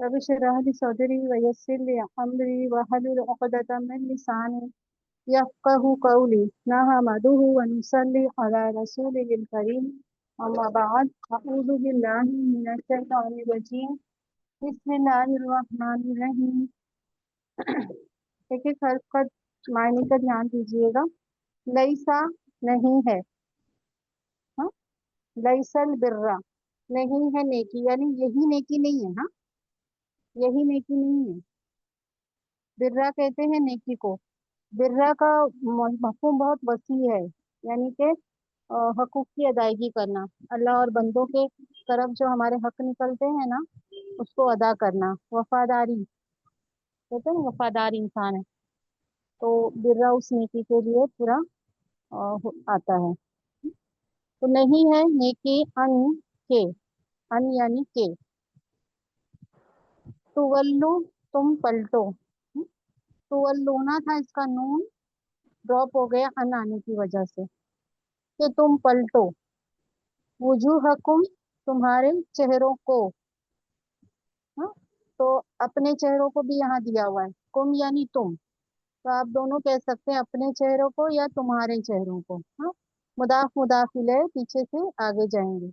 रब इश्रह ली सदरी वयस्सिर ली अमरी वहलुल उक़दतम मिन लिसानी यफ़क़हू क़ौली। नहमदुहु व नुसल्ली अला रसूलिहिल करीम। अम्मा बअद, अऊज़ु बिल्लाहि मिनश शैतानिर रजीम। बिस्मिल्लाहिर रहमानिर रहीम। एक एक हर्फ का मायने का ध्यान दीजिएगा। लैसा नहीं है, हाँ, लैसल बिर्रा नहीं है नेकी, यानी यही नेकी नहीं है। हाँ, यही नेकी नहीं है। बिर्रा कहते हैं नेकी को। बिर्रा का मफहूम बहुत वसी है, यानी कि हकूक की अदायगी करना, अल्लाह और बंदों के तरफ जो हमारे हक निकलते हैं ना, उसको अदा करना। वफादारी कहते हैं ना, वफादार इंसान है तो बिर्रा उस नेकी के लिए पूरा आता है। तो नहीं है नेकी अन के, अन यानी के, तुवल्लु तुम पलटो। तुवल्लुना था, इसका नून ड्रॉप हो गया अन आने की वजह से, कि तुम पलटो। वुजूहकुम तुम्हारे चेहरों को, हाँ, तो अपने चेहरों को भी यहाँ दिया हुआ है, कुम यानी तुम, तो आप दोनों कह सकते हैं अपने चेहरों को या तुम्हारे चेहरों को। हाँ, मुदाफ मुदाफिले पीछे से आगे जाएंगे।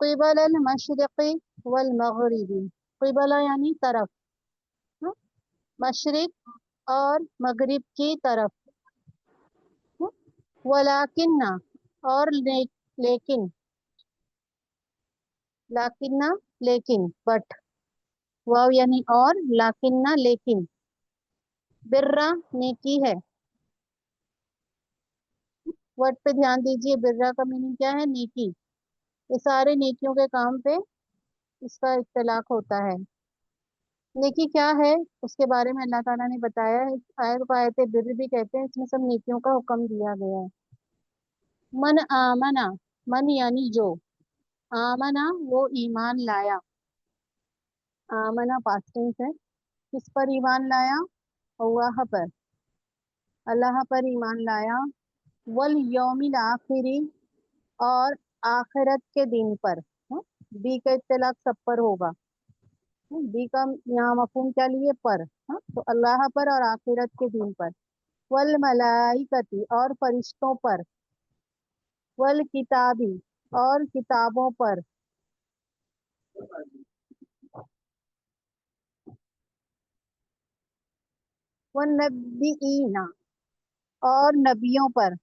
क़िबल अल मशरिक़ी वल मग़रिबी, क़िबला यानी तरफ, हाँ, मशरिक और मगरिब की तरफ। हाँ, वलाकिन्ना और लेकिन, लाकिन्ना लेकिन, बट, वाव यानी और, लाकिन्ना लेकिन। बिर्रा नेकी है। वर्ड पे ध्यान दीजिए, बिर्रा का मीनिंग क्या है? नेकी। ये सारे नेकियों के काम पे इसका इत्तलाक होता है। नेकी क्या है उसके बारे में अल्लाह ताला ने बताया है। इस आयत को आयत बिर भी कहते हैं, इसमें सब नेकियों का हुक्म दिया गया है। मन आमना, मन यानी जो, आमना वो ईमान लाया। आमना पास्ट टेंस है। किस पर ईमान लाया? अल्लाह पर, अल्लाह पर ईमान लाया। वल यौमिल आखिरी, और आखिरत के दिन पर। हाँ, बी का इत्तलाक सब पर होगा। बी का यहाँ मफहूम क्या लिए? पर। हाँ, तो अल्लाह पर और आखिरत के दिन पर। वल मलाइकती, और फरिश्तों पर। वल किताबी, और किताबों पर। वन नबीना, और नबियों पर।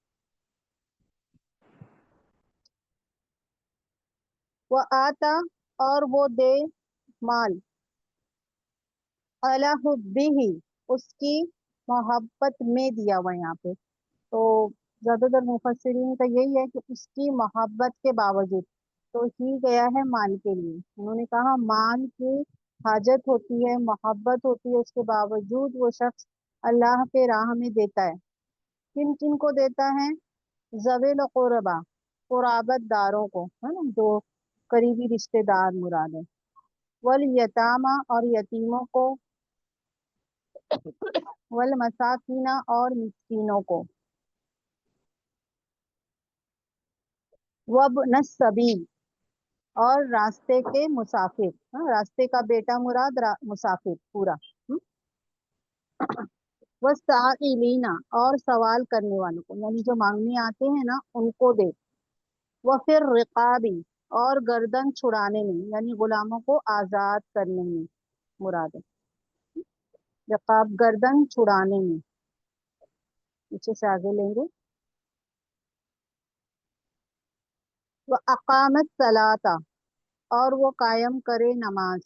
व आता, और वो दे माल, अला हुब्बिही, उसकी मोहब्बत में दिया हुआ यहाँ पे। तो ज्यादातर मुफस्सिरीन का यही है कि उसकी मोहब्बत के बावजूद, तो ही गया है माल के लिए। उन्होंने कहा माल की हाजत होती है, मोहब्बत होती है, उसके बावजूद वो शख्स अल्लाह के राह में देता है। किन किन को देता है? ज़वेल क़ुरबा, कुराबत दारों को, है ना, जो करीबी रिश्तेदार मुराद है। वल यतामा, और यतीमों को। वल मसाकीना, और मिस्कीनों को। वब्न सबील, और रास्ते के मुसाफिर। हाँ, रास्ते का बेटा मुराद मुसाफिर पूरा। वसाइलीना, और सवाल करने वालों को, यानी जो मांगने आते हैं ना उनको दे। वह फिर रिकाबी, और गर्दन छुड़ाने में, यानी गुलामों को आजाद करने में मुराद है। रिकाब गर्दन छुड़ाने में, पीछे से आगे लेंगे। वह अकामत सलाता, और वो कायम करे नमाज,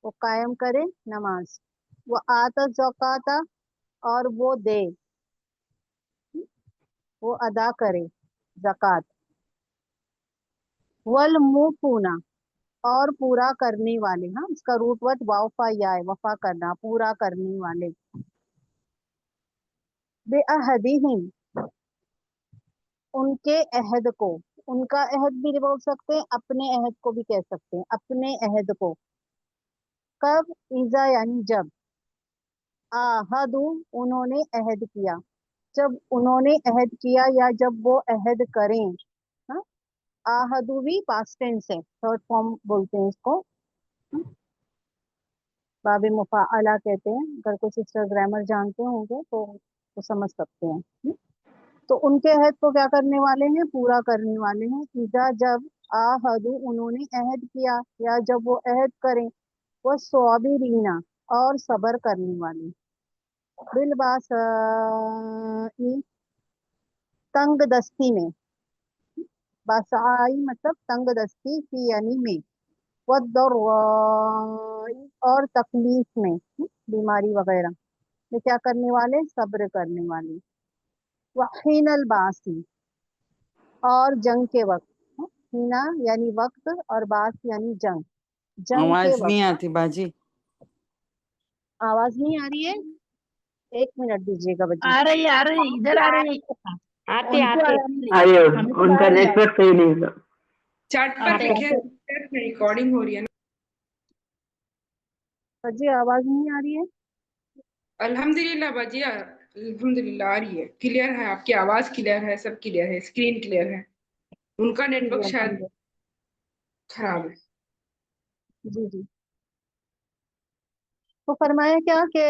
वो कायम करे नमाज। वो आता ज़काता, और वो दे, वो अदा करे जक़ात। वल मुफूना, और पूरा करने वाले। हाँ, इसका रूट वर्ड वाफा या है, वफा करना, पूरा करने वाले। बेअहदिहिम, उनके अहद को। उनका अहद भी बोल सकते हैं, अपने अहद को भी कह सकते हैं, अपने अहद को। कब? इजा यानी जब। आहदु, उन्होंने अहद किया, जब उन्होंने अहद किया या जब वो अहद करें। हाँ, आहदु भी पास्ट टेंस है, थर्ड फॉर्म बोलते हैं इसको। बाब मुफ़ाअला कहते हैं, अगर कोई सिस्टर ग्रामर जानते होंगे तो समझ सकते हैं। तो उनके अहद को क्या करने वाले हैं, पूरा करने वाले हैं। इजा जब आहदु उन्होंने अहद किया, या जब वो अहद करें, वो सौबिरीना और सबर करने वाले, बिलबासाई तंग दस्ती में, बासाई मतलब तंग दस्ती की यानी में, वद्दर्राई और तकलीफ में, बीमारी वगैरह में क्या करने वाले, सब्र करने वाले। वहीनल बासी और जंग के वक्त, हीना यानी वक्त और बास यानी जंग, जंग के आवाज नहीं वक्त। आती बाजी। आवाज नहीं आ रही है, एक मिनट दीजिएगा बच्ची। आ रही इधर आ रही। आते उनको आते आ रही है, आइए, हमें तो उनका बाहर ही आ रही नेटवर्क सही नहीं था। चैट है। पर आते लिखे आते रिकॉर्डिंग हो रही है ना। बच्ची आवाज नहीं आ रही है। अल्हम्दुलिल्लाह बाजिया, अल्हम्दुलिल्लाह आ रही है, क्लियर है, आपकी आवाज क्लियर है, सब क्लियर है, स्क्रीन क्लियर है। उनका जी जी नेटवर्क शायद अल्हम्दुलिल्लाह। खराब है। जी जी। तो फरमाया क्या कि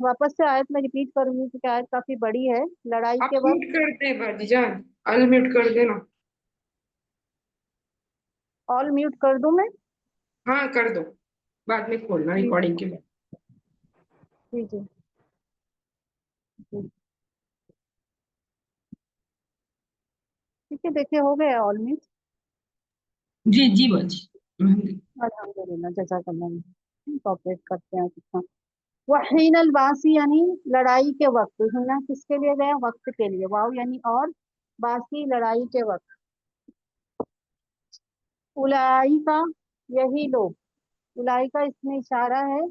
वापस से आयत में रिपीट करूंगी क्योंकि आयत काफी बड़ी है। लड़ाई आप के वक्त, म्यूट कर दे बाजीजान, अनम्यूट कर देना। ऑल म्यूट कर दूं मैं? हाँ कर दो, बाद में खोलना जी रिकॉर्डिंग के लिए। जी जी जी। ठीक है, देखिए हो गया ऑल म्यूट। जी जी बाजी, अल्हम्दुलिल्लाह। अल्हम्दुलिल्लाह, जज़ाकल्लाह। कॉपरेट करते हैं कितना। वहीन अलबासी यानी लड़ाई के वक्त, हिना किसके लिए गया, वक्त के लिए, वाव यानी और, बासी लड़ाई के वक्त। उलाई का यही लोग, उलाई का इसमें इशारा है,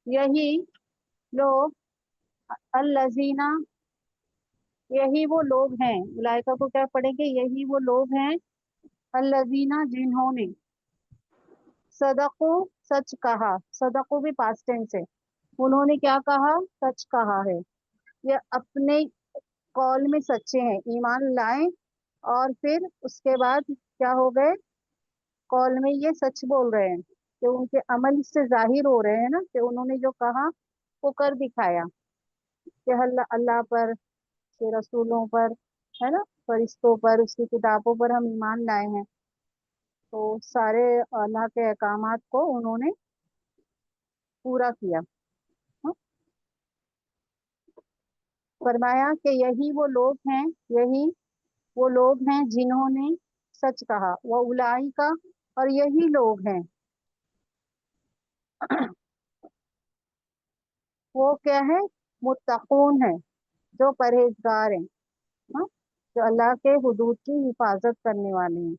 यही लोग, अल्लजीना यही वो लोग हैं, उलाइका को क्या पढ़ेंगे, यही वो लोग हैं, अल्लजीना जिन्होंने, सदको सच कहा, सदको भी पास्ट टेंस है, उन्होंने क्या कहा, सच कहा है। ये अपने कौल में सच्चे हैं, ईमान लाए और फिर उसके बाद क्या हो गए, कौल में ये सच बोल रहे हैं कि उनके अमल इससे जाहिर हो रहे हैं ना, कि उन्होंने जो कहा वो कर दिखाया, कि अल्लाह अल्लाह पर, के रसूलों पर, है ना, फरिश्तों पर, उसकी किताबों पर हम ईमान लाए हैं। तो सारे अल्लाह के अहकामात को उन्होंने पूरा किया। हाँ? फरमाया कि यही वो लोग हैं, यही वो लोग हैं जिन्होंने सच कहा, वो उलाई का, और यही लोग हैं वो क्या है, मुत्तकून है, जो परहेजगार हैं। हाँ? जो अल्लाह के हुदूद की हिफाजत करने वाले हैं।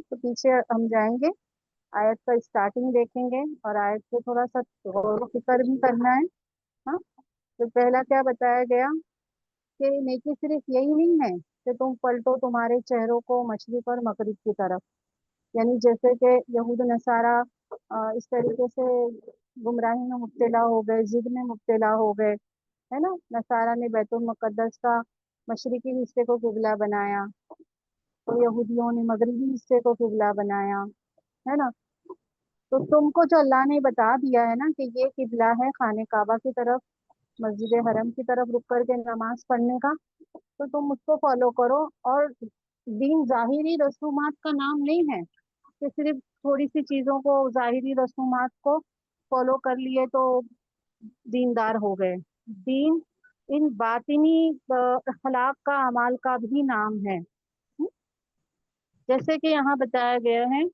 तो पीछे हम जाएंगे, आयत का स्टार्टिंग देखेंगे और आयत को थोड़ा सा गौर व फिक्र भी करना है। हाँ? तो पहला क्या बताया गया कि नेकी सिर्फ यही नहीं है कि तुम पलटो तुम्हारे चेहरों को मशरिक और मगरिब की तरफ, यानी जैसे कि यहूद नसारा इस तरीके से गुमराही में मुब्तला हो गए, जिद में मुब्तला हो गए, है ना। नसारा ने बैतुल मुकद्दस का मशरिकी हिस्से को किबला बनाया, तो यहूदियों ने मगरिबी हिस्से को किबला बनाया, है ना। तो तुमको जो अल्लाह ने बता दिया है ना कि ये किबला है खाने काबा की तरफ, मस्जिद हरम की तरफ रुक करके नमाज पढ़ने का, तो तुम उसको फॉलो करो। और दीन जाहिरी रसूमात का नाम नहीं है कि सिर्फ थोड़ी सी चीजों को, जाहिरी रसूमात को फॉलो कर लिए तो दीनदार हो गए। दीन इन बातिनी अखलाक का, अमाल का भी नाम है। जैसे कि यहाँ बताया गया है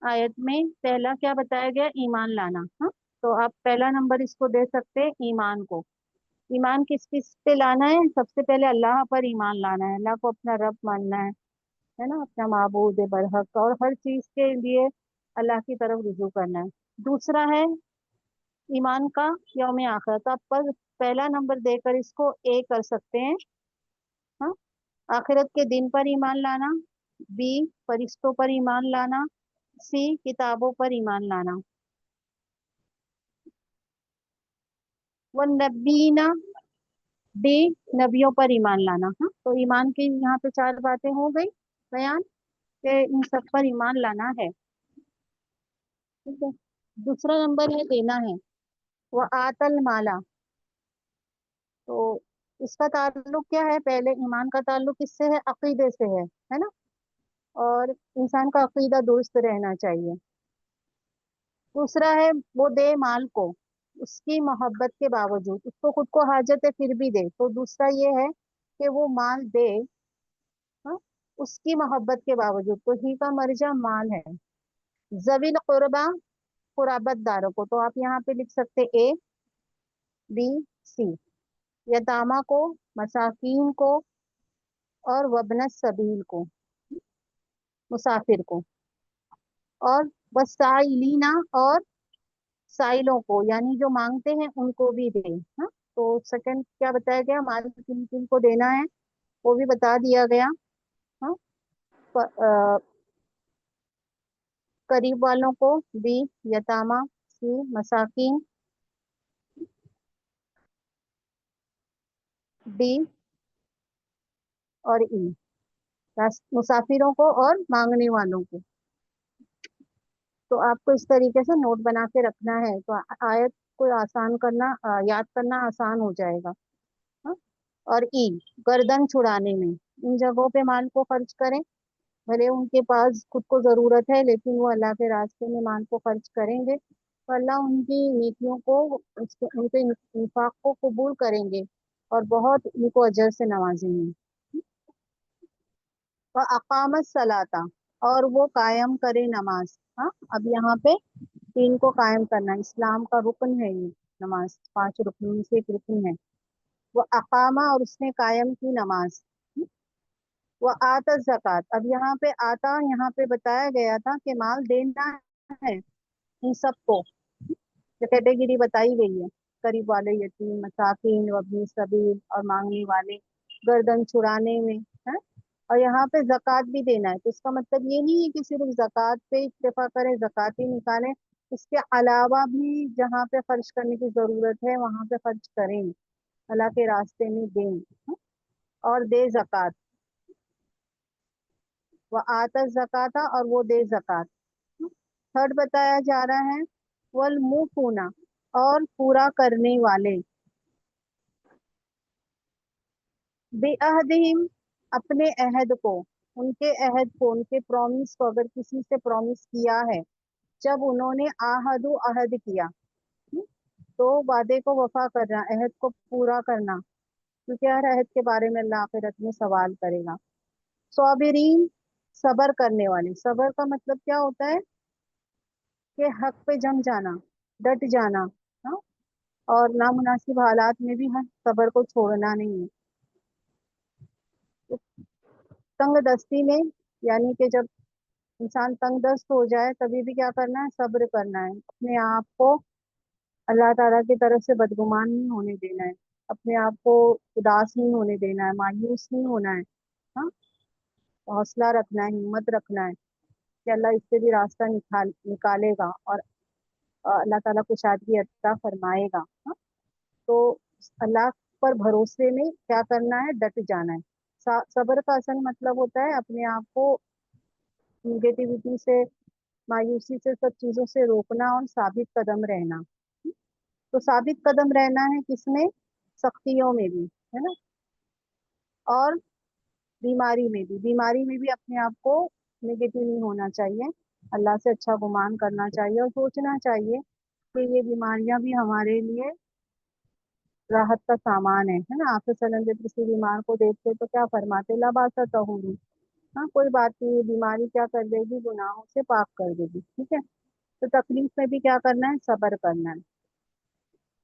आयत में, पहला क्या बताया गया, ईमान लाना। हाँ, तो आप पहला नंबर इसको दे सकते हैं ईमान को। ईमान किस किस पे लाना है, सबसे पहले अल्लाह पर ईमान लाना है, अल्लाह को अपना रब मानना है ना, अपना माबूद बरहक, और हर चीज के लिए अल्लाह की तरफ रुजू करना है। दूसरा है ईमान का यौम आखिरत, आप पर पहला नंबर देकर इसको ए कर सकते हैं। हाँ, आखिरत के दिन पर ईमान लाना, बी फरिश्तों पर ईमान लाना, सी किताबों पर ईमान लाना, व नबीना, डी नबियों पर ईमान लाना। हाँ, तो ईमान की यहाँ पे चार बातें हो गई बयान, कि इन सब पर ईमान लाना है। ठीक है। दूसरा नंबर है देना है, वो आतल माला। तो इसका ताल्लुक क्या है, पहले ईमान का ताल्लुक किससे है, अकीदे से है ना। और इंसान का अकीदा दुरुस्त रहना चाहिए। दूसरा है वो दे माल को उसकी मोहब्बत के बावजूद, उसको खुद को हाजत है फिर भी दे, तो दूसरा ये है कि वो माल दे, हाँ, उसकी मोहब्बत के बावजूद, तो ही का मर्जा माल है। जविल कुर्बा, कुराबत दारों को, तो आप यहाँ पे लिख सकते ए बी सी। यतामा को, मसाकीन को, और वबन सबील को, मुसाफिर को, और वसाइलीना, और साइलों को, यानी जो मांगते हैं उनको भी दे। हाँ, तो सेकंड क्या बताया गया, माल किन किन को देना है वो भी बता दिया गया। हाँ, करीब वालों को बी, यतामा सी, मसाकिन डी, और ई, मुसाफिरों को और मांगने वालों को। तो आपको इस तरीके से नोट बना के रखना है, तो आयत को आसान करना, याद करना आसान हो जाएगा। हाँ? और ई, गर्दन छुड़ाने में, इन जगहों पे माल को खर्च करें, भले उनके पास खुद को जरूरत है लेकिन वो अल्लाह के रास्ते में माल को खर्च करेंगे तो अल्लाह उनकी नेकियों को, उनके इंफाक को कबूल करेंगे और बहुत उनको अजर से नवाजेंगे। वह अकामत सलाता, और वो कायम करे नमाज। हाँ, अब यहाँ पे तीन को कायम करना इस्लाम का रुकन है, ये नमाज 5 रुकन में से एक रुकन है। वो अकामा, और उसने कायम की नमाज। वो आता जक़ात, अब यहाँ पे आता, यहाँ पे बताया गया था कि माल देना है इन सबको, जो कैटेगरी बताई गई है, करीब वाले, यतीम, मसाकिन, वब्नी सबील, और मांगने वाले, गर्दन छुड़ाने में है। और यहाँ पे जक़ात भी देना है, तो इसका मतलब ये नहीं है कि सिर्फ जक़ात पे इक्तफा करें, जक़ात ही निकालें, इसके अलावा भी जहाँ पे खर्च करने की जरूरत है वहां पे खर्च करें, अल्लाह के रास्ते में दें। हाँ? और दे जक़ात, वह आता जक़ाता, और वो दे जक़ात। थर्ड बताया जा रहा है वल मुफूना, और पूरा करने वाले, बेअहदिहिम, अपने अहद को, उनके अहद को, उनके प्रॉमिस को, अगर किसी से प्रॉमिस किया है, जब उन्होंने आहदु अहद किया, हम्म, तो वादे को वफा करना, अहद को पूरा करना, क्योंकि हर अहद के बारे में अल्लाह आखिरत में सवाल करेगा। सौबिरीन, सबर करने वाले, सबर का मतलब क्या होता है कि हक पे जम जाना, डट जाना। हाँ, और नामुनासिब हालात में भी हम सबर को छोड़ना नहीं है। तो तंग दस्ती में, यानी कि जब इंसान तंग दस्त हो जाए तभी भी क्या करना है, सब्र करना है, अपने आप को अल्लाह ताला की तरफ से बदगुमान नहीं होने देना है, अपने आप को उदास नहीं होने देना है, मायूस नहीं होना है। हाँ, हौसला रखना है, हिम्मत रखना है कि अल्लाह इससे भी रास्ता निकालेगा, और अल्लाह ताला कुशादगी अता फरमाएगा। हाँ, तो अल्लाह पर भरोसे में क्या करना है, डट जाना है। सब्र का असल मतलब होता है अपने आप को निगेटिविटी से, मायूसी से, सब चीजों से रोकना और साबित कदम रहना। तो साबित कदम रहना है किसमें, सख्तियों में भी, है ना, और बीमारी में भी अपने आप को निगेटिव नहीं होना चाहिए, अल्लाह से अच्छा गुमान करना चाहिए और सोचना चाहिए कि ये बीमारियां भी हमारे लिए राहत का सामान है ना। आप सल्लल्लाहु जब किसी बीमार को देखते तो क्या फरमाते, लबासा तहूरी, हाँ कोई बात नहीं, ये बीमारी क्या कर देगी, गुनाहों से पाक कर देगी, ठीक है। तो तकलीफ में भी क्या करना है, सब्र करना है।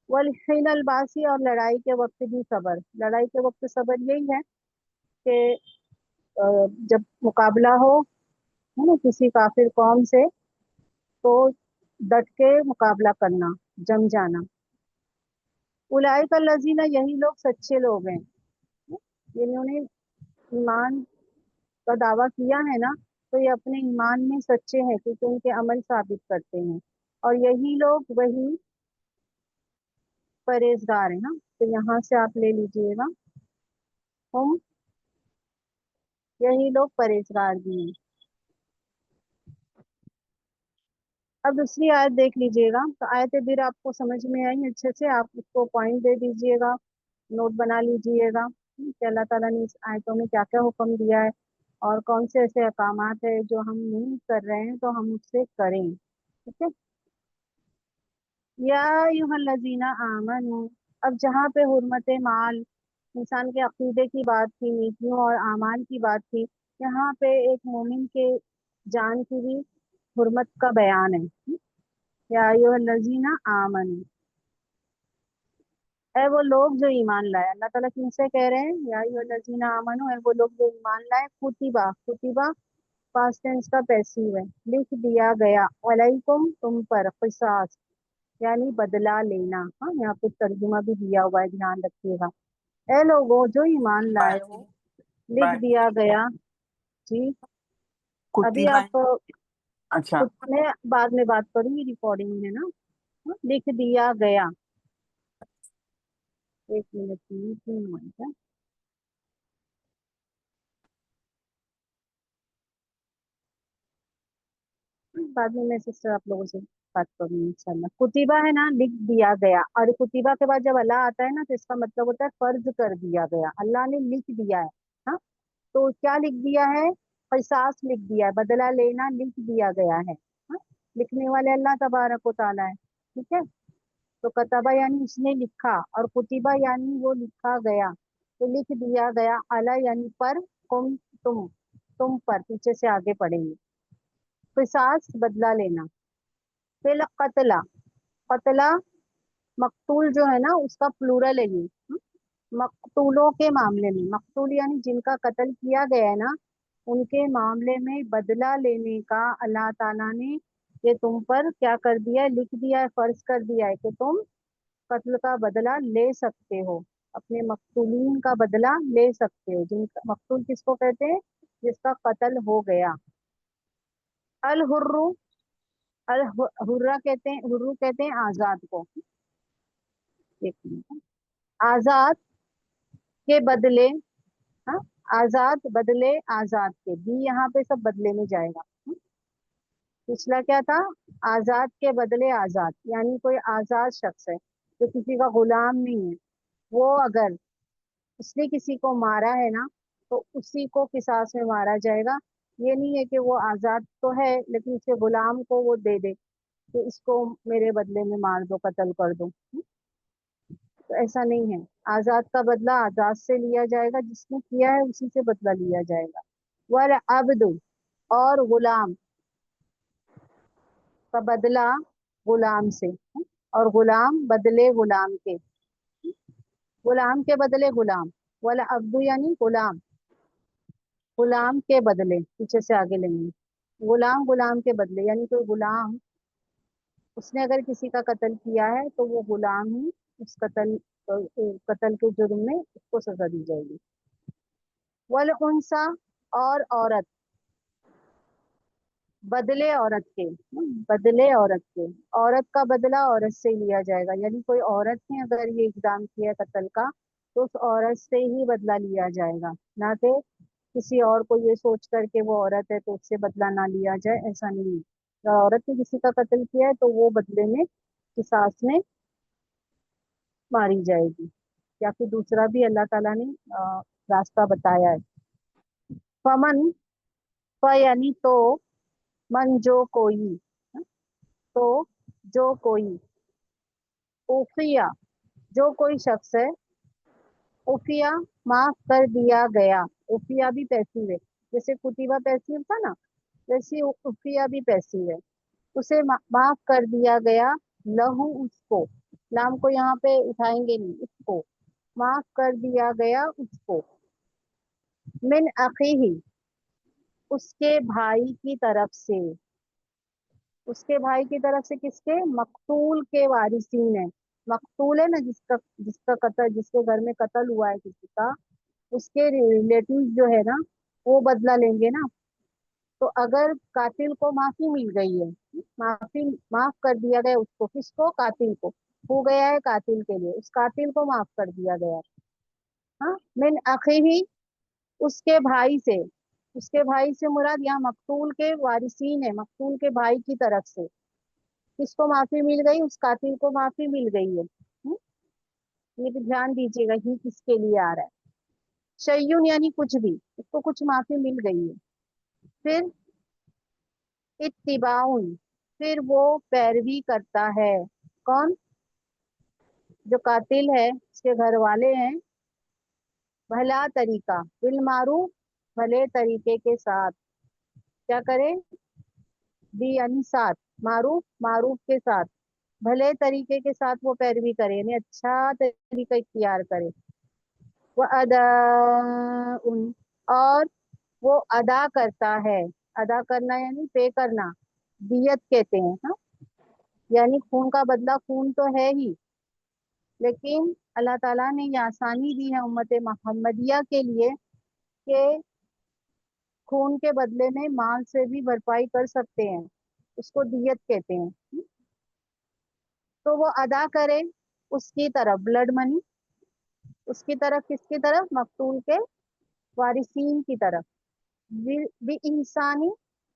वल हिन अलबासी, और लड़ाई के वक्त भी सब्र, लड़ाई के वक्त सब्र यही है कि जब मुकाबला हो, है ना, किसी काफिर कौम से, तो डट के मुकाबला करना, जम जाना। उलाए का लजीना, यही लोग सच्चे लोग हैं, जिन्होंने ईमान का दावा किया है ना, तो ये अपने ईमान में सच्चे हैं क्योंकि उनके अमल साबित करते हैं, और यही लोग वही परहेजगार है ना। तो यहाँ से आप ले लीजिएगा, हम, यही लोग परहेजगार भी हैं। अब दूसरी आयत देख लीजिएगा। तो आयत फिर आपको समझ में आई अच्छे से, आप उसको पॉइंट दे दीजिएगा, नोट बना लीजिएगा कि अल्लाह ताला ने इस आयतों में क्या क्या हुक्म दिया है और कौन से ऐसे अहकामात है जो हम नहीं कर रहे हैं तो हम उससे करें। ठीक है। या अय्युहल्लज़ीना आमनू, अब जहाँ पे हुर्मत माल, इंसान के अकीदे की बात थी, नीतियों और आमाल की बात थी, यहाँ पे एक मोमिन के जान की भी हुर्मत का बयान है। या अय्युहल्लज़ीना आमनू, है वो लोग जो ईमान लाए। अल्लाह ताला किनसे कह रहे हैं? या अय्युहल्लज़ीना आमनू, है वो लोग जो ईमान लाए। कुतिबा, कुतिबा पास्ट टेंस का पैसिव है, लिख दिया गया, अलैकुम तुम पर, किसास यानी बदला लेना। हाँ, यहाँ पे तर्जुमा भी दिया हुआ है, ध्यान रखिएगा। ए लोगों जो ईमान लाए हो, लिख बाय दिया गया। जी, अभी कुत्ती बाय। आप अच्छा, खुद में बाद में बात करूंगी, रिकॉर्डिंग में ना। हाँ, लिख दिया गया। एक मिनट, 3 मिनट है। बाद में मैं सिस्टर आप लोगों से बात करूंगी इंशाल्लाह। कुतिबा है ना, लिख दिया गया, और कुतिबा के बाद जब अल्लाह आता है ना तो इसका मतलब होता है फर्ज कर दिया गया, अल्लाह ने लिख दिया है। हाँ, तो क्या लिख दिया है? किसास लिख दिया है, बदला लेना लिख दिया गया है। हाँ? लिखने वाले अल्लाह तबारक व तआला है। ठीक है। तो कतबा यानी उसने लिखा, और कुतिबा यानी वो लिखा गया। तो लिख दिया गया, अला यानी पर, कुम तुम पर, पीछे से आगे पढ़ेंगे। किसास बदला लेना। फिर कतला, कतला मकतूल जो है ना उसका प्लूरल है ये। मकतूलों के मामले में, मकतूल यानी जिनका कत्ल किया गया है ना, उनके मामले में बदला लेने का अल्लाह ताला ने ये तुम पर क्या कर दिया है? लिख दिया है, फर्ज कर दिया है कि तुम कत्ल का बदला ले सकते हो, अपने मकतूलीन का बदला ले सकते हो। जिनका मकतूल किसको कहते हैं? जिसका कत्ल हो गया। अल हुर्रू, अल हुर्रा कहते हैं, हुर्रू कहते हैं आजाद को। एक मिनट। आजाद के बदले, हाँ, आजाद बदले आजाद के, भी यहाँ पे सब बदले में जाएगा। पिछला क्या था? आजाद के बदले आजाद, यानी कोई आजाद शख्स है जो किसी का गुलाम नहीं है, वो अगर उसने किसी को मारा है ना तो उसी को किसास में मारा जाएगा। ये नहीं है कि वो आजाद तो है लेकिन उसके गुलाम को वो दे दे कि इसको मेरे बदले में मार दो, कत्ल कर दो। तो ऐसा नहीं है। आजाद का बदला आजाद से लिया जाएगा, जिसने किया है उसी से बदला लिया जाएगा। वल अब्दु, और गुलाम का बदला गुलाम से, और गुलाम बदले गुलाम के, गुलाम के बदले गुलाम। वल अब्दु यानी गुलाम, गुलाम के बदले, पीछे से आगे लेंगे। गुलाम गुलाम के बदले, यानी कोई गुलाम उसने अगर किसी का कत्ल किया है तो वो गुलाम ही उस कत्ल के जुर्म में उसको सजा दी जाएगी। वल उनसा, और औरत, बदले औरत के, बदले औरत के, औरत का बदला औरत से लिया जाएगा। यानी कोई औरत ने अगर ये इक़दाम किया कत्ल का तो उस औरत से ही बदला लिया जाएगा, ना कि किसी और को ये सोच करके वो औरत है तो उससे बदला ना लिया जाए, ऐसा नहीं है। अगर औरत ने किसी का कत्ल किया है तो वो बदले में किसास में मारी जाएगी। या फिर दूसरा भी अल्लाह ताला ने रास्ता बताया है। फमन, फ यानी तो, मन जो कोई, तो जो कोई, उफिया जो कोई शख्स है, उफिया माफ कर दिया गया। उफिया भी पैसिव है, जैसे कुतिबा पैसिव था ना, वैसे उफिया भी पैसिव है। उसे माफ कर दिया गया, लहू उसको, लाम को यहाँ पे उठाएंगे नहीं, उसको माफ कर दिया गया उसको, मिन अखीही उसके भाई की तरफ से, उसके भाई की तरफ से, किसके? मकतूल के वारिसीन है। मकतूल है ना, जिसका जिसका कत्ल, जिसके घर में कत्ल हुआ है किसी का, उसके रिलेटिव जो है ना वो बदला लेंगे ना। तो अगर कातिल को माफी मिल गई है, माफी माफ कर दिया गया उसको, किसको? कातिल को, हो गया है कातिल के लिए, उस कातिल को माफ कर दिया गया। हाँ, मिन अखीही उसके भाई से, उसके भाई से मुराद यहाँ मकतूल के वारिसीन है, मकतूल के भाई की तरफ से। किसको माफी मिल गई? उस कातिल को माफी मिल गई है। ये भी ध्यान दीजिएगा, ही किसके लिए आ रहा है। शय्युन यानी कुछ भी, उसको कुछ माफी मिल गई है। फिर इत्तिबाउन, फिर वो पैरवी करता है। कौन? जो कातिल है उसके घर वाले हैं। भला तरीका, बिल मारूफ, भले तरीके के साथ। क्या करे? बी यानी साथ, मारूफ मारूफ के साथ, भले तरीके के साथ वो पैरवी करे, यानी अच्छा तरीका इख्तियार करे। वो अदा उन, और वो अदा करता है। अदा करना यानी पे करना, दियत कहते हैं। हाँ, यानी खून का बदला खून तो है ही, लेकिन अल्लाह ताला ने ये आसानी दी है उम्मत मोहम्मदिया के लिए कि खून के बदले में माल से भी भरपाई कर सकते हैं, उसको दियत कहते हैं। तो वो अदा करे उसकी तरफ ब्लड मनी, उसकी तरफ, किसकी तरफ? मकतूल के वारिसीन की तरफ। भी इंसानी,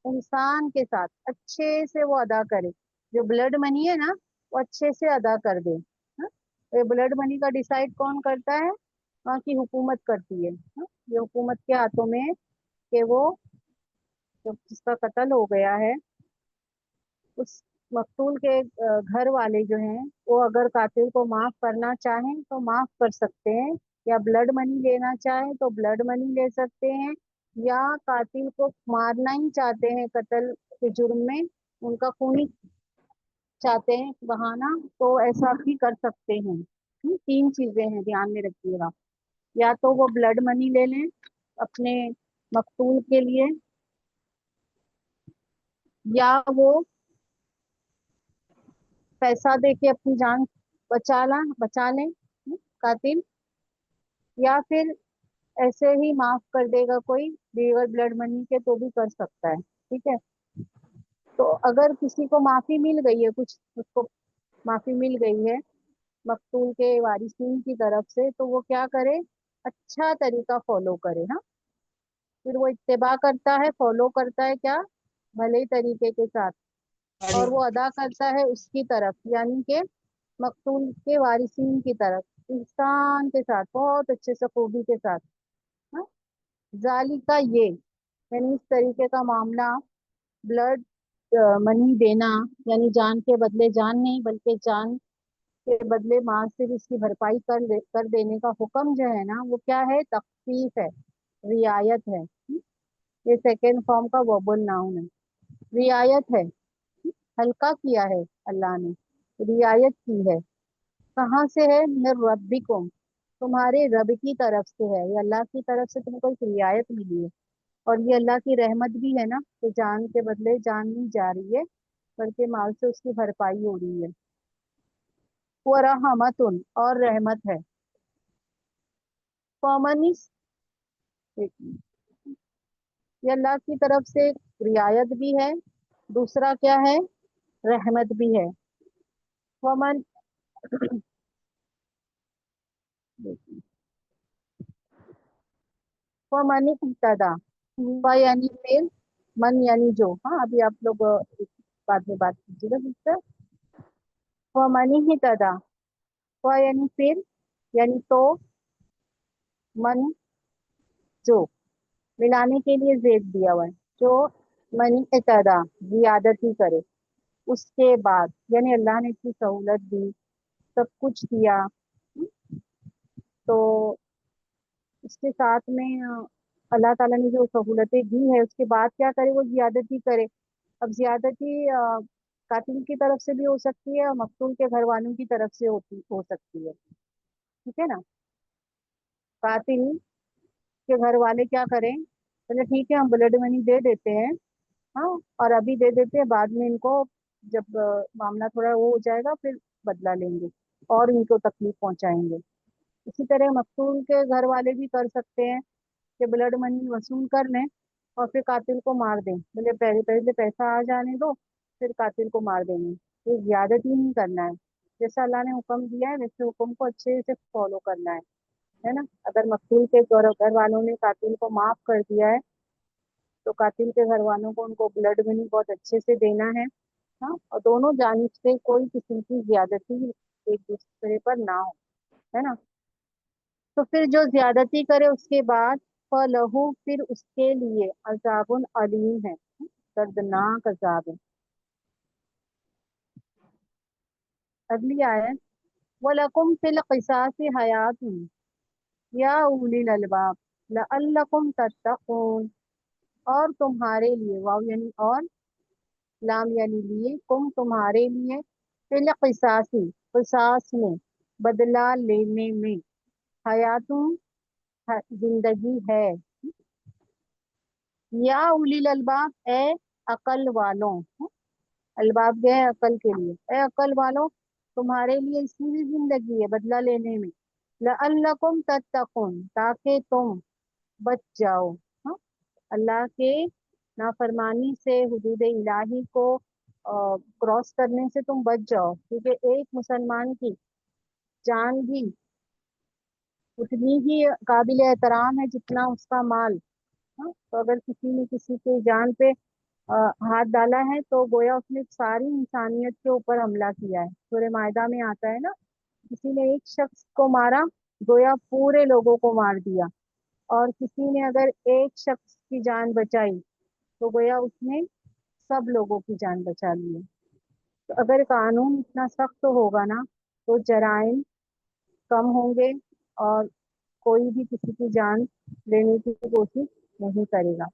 इंसान के साथ अच्छे से वो अदा करे। जो ब्लड मनी है ना, वो अच्छे से अदा कर दे। हाँ? ये ब्लड मनी का डिसाइड कौन करता है? वहाँ की हुकूमत करती है। हाँ? ये हुकूमत के हाथों में है कि वो जो जिसका कत्ल हो गया है, उस मकतूल के घर वाले जो हैं, वो अगर कातिल को माफ करना चाहें तो माफ कर सकते हैं, या ब्लड मनी लेना चाहें तो ब्लड मनी ले सकते हैं, या कातिल को मारना ही चाहते हैं कत्ल के जुर्म में, उनका खून ही चाहते हैं बहाना, तो ऐसा भी कर सकते हैं। तीन चीजें हैं, ध्यान में रखिएगा। या तो वो ब्लड मनी ले लें अपने मकतूल के लिए, या वो पैसा दे के अपनी जान बचा लें कातिल, या फिर ऐसे ही माफ कर देगा कोई बगैर ब्लड मनी के, तो भी कर सकता है। ठीक है। तो अगर किसी को माफी मिल गई है, कुछ उसको माफी मिल गई है मकतूल के वारिसीन की तरफ से, तो वो क्या करे? अच्छा तरीका फॉलो करे। हाँ, फिर वो इत्तेबा करता है, फॉलो करता है क्या? भले तरीके के साथ, और वो अदा करता है उसकी तरफ, यानी कि मकतूल के वारिसीन की तरफ, इंसान के साथ बहुत अच्छे से खूबी के साथ। हाँ, जालिका ये, यानी इस तरीके का मामला, ब्लड मनी देना, यानी जान के बदले जान नहीं, बल्कि जान के बदले माल से भी इसकी भरपाई कर देने का हुक्म जो है ना, वो क्या है? तखफीफ है, रियायत है। ये सेकेंड फॉर्म का वर्बल नाउन है। रियायत है, हल्का किया है अल्लाह ने, रियायत की है। कहाँ से है? मिर रब्बिकुम, तुम्हारे रब की तरफ से है, ये अल्लाह की तरफ से तुमको एक रियायत मिली है। और ये अल्लाह की रहमत भी है ना, कि जान के बदले जान नहीं जा रही है, बल्कि माल से उसकी भरपाई हो रही है। वो रहमतुन, और रहमत है। फमनिस, ये अल्लाह की तरफ से रियायत भी है, दूसरा क्या है? रहमत भी है। फमन फमन इब्तदा, फ यानी फिर, मन यानी जो। हाँ, अभी आप लोग बाद में बात कीजिएगा जिससे। फमन ही तदा, फ यानी फिर, यानी तो, मन जो, मिलाने के लिए जेद दिया हुआ है। जो मन इब्तदा, जियादत ही करे, उसके बाद, यानी अल्लाह ने इतनी सहूलत दी, सब कुछ दिया, तो उसके साथ में अल्लाह ताला ने जो सहूलतें दी है, उसके बाद क्या करे? वो जियादती करे। अब जियादती कातिल की तरफ से भी हो सकती है, और मकतूल के घर वालों की तरफ से हो सकती है। ठीक है ना? कातिल के घर वाले क्या करें? चलो ठीक है, हम ब्लड मनी दे देते हैं। हाँ, और अभी दे देते हैं, बाद में इनको जब मामला थोड़ा वो हो जाएगा, फिर बदला लेंगे और इनको तकलीफ पहुंचाएंगे। इसी तरह मकतूल के घर वाले भी कर सकते हैं कि ब्लड मनी वसूल कर लें और फिर कातिल को मार दें, बोले पहले पहले पैसा आ जाने दो, फिर कातिल को मार देंगे। ये ज्यादती नहीं करना है, जैसा अल्लाह ने हुक्म दिया है वैसे हुक्म को अच्छे से फॉलो करना है ना? अगर मकतूल के घर वालों ने कातिल को माफ कर दिया है, तो कातिल के घर वालों को उनको ब्लड मनी बहुत अच्छे से देना है, ہاں، اور دونوں جانب سے کوئی قسم کی زیادتی ایک دوسرے پر نہ ہو، ہے نا. تو پھر جو زیادتی کرے اس کے بعد فَلَهُ پھر اس کے لیے عذاب علیم ہے، دردناک عذاب ہے. اگلی آیت وَلَكُمْ فِي الْقِصَاصِ حَيَاةٌ یا اولی الالباب لعلکم تتقون، اور تمہارے لیے، واو یعنی اور، لام یعنی لیے، کم تمہارے لیے، فی القصاص قصاص میں، بدلہ لینے میں، حیاتوں زندگی ہے، یا اولی الالباب اے عقل والوں، الباب گئے عقل کے لیے، اے عقل والوں تمہارے لیے اس میں بھی زندگی ہے بدلہ لینے میں، لعلکم تتقون تاکہ تم بچ جاؤ، ہاں، اللہ کے نافرمانی سے، حدود الہی کو کراس کرنے سے تم بچ جاؤ، کیونکہ ایک مسلمان کی جان بھی اتنی ہی قابل احترام ہے جتنا اس کا مال. ہاں، تو اگر کسی نے کسی کی جان پہ ہاتھ ڈالا ہے تو گویا اس نے ساری انسانیت کے اوپر حملہ کیا ہے. سورہ مائدہ میں آتا ہے نا، کسی نے ایک شخص کو مارا گویا پورے لوگوں کو مار دیا، اور کسی نے اگر ایک شخص کی جان بچائی تو گویا اس نے سب لوگوں کی جان بچا لی ہے. تو اگر قانون اتنا سخت ہوگا نا تو جرائم کم ہوں گے، اور کوئی بھی کسی کی جان لینے کی کوشش نہیں کرے گا.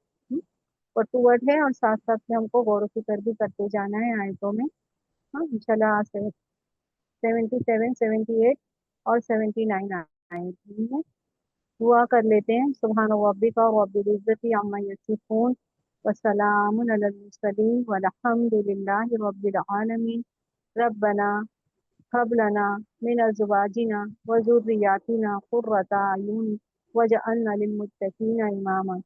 ورڈ ورڈ ہے، اور ساتھ ساتھ میں ہم کو غور و فکر بھی کرتے جانا ہے آیتوں میں. ہاں انشاءاللہ 77 78 اور 79 آئے ہیں. دعا کر لیتے ہیں. سبحان ربک رب العزت عما یصفون وسلام علی المرسلین والحمد للہ رب العالمین. ربنا هب لنا من ازواجنا وذرياتنا قرة اعین واجعلنا للمتقین اماما.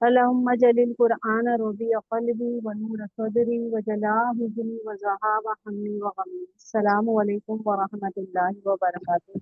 اللهم اجعل القرآن ربيع قلبي ونور صدري وجلاء حزني وذهاب همي وغمي. السلام علیکم ورحمۃ اللہ وبرکاتہ.